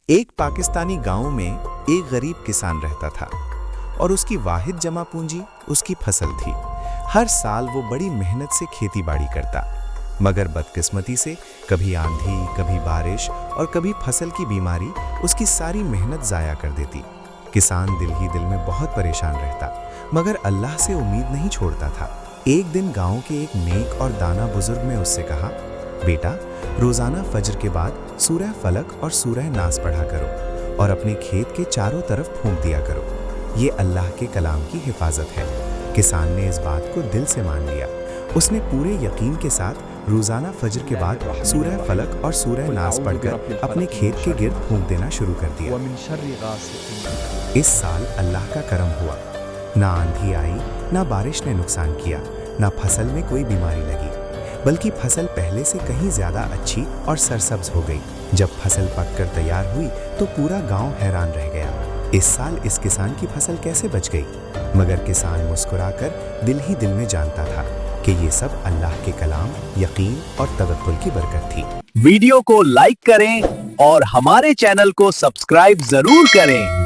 ایک پاکستانی گاؤں میں ایک غریب کسان رہتا تھا اور اس کی واحد جمع پونجی اس کی فصل تھی۔ ہر سال وہ بڑی محنت سے کھیتی باڑی کرتا، مگر بدقسمتی سے کبھی آندھی، کبھی بارش اور کبھی فصل کی بیماری اس کی ساری محنت ضائع کر دیتی۔ کسان دل ہی دل میں بہت پریشان رہتا، مگر اللہ سے امید نہیں چھوڑتا تھا۔ ایک دن گاؤں کے ایک نیک اور دانا بزرگ نے اس سے کہا، بیٹا، روزانہ فجر کے بعد سورہ فلق اور سورہ ناس پڑھا کرو اور اپنے کھیت کے چاروں طرف پھونک دیا کرو، یہ اللہ کے کلام کی حفاظت ہے۔ کسان نے اس بات کو دل سے مان لیا۔ اس نے پورے یقین کے ساتھ روزانہ فجر کے بعد سورہ فلق اور سورہ ناس پڑھ کر اپنے کھیت کے گرد پھونک دینا شروع کر دیا۔ اس سال اللہ کا کرم ہوا، نہ آندھی آئی، نہ بارش نے نقصان کیا، نہ فصل میں کوئی بیماری لگی، بلکہ فصل پہلے سے کہیں زیادہ اچھی اور سرسبز ہو گئی۔ جب فصل پک کر تیار ہوئی تو پورا گاؤں حیران رہ گیا۔ اس سال اس کسان کی فصل کیسے بچ گئی؟ مگر کسان مسکرا کر دل ہی دل میں جانتا تھا کہ یہ سب اللہ کے کلام، یقین اور توکل کی برکت تھی۔ ویڈیو کو لائک کریں اور ہمارے چینل کو سبسکرائب ضرور کریں۔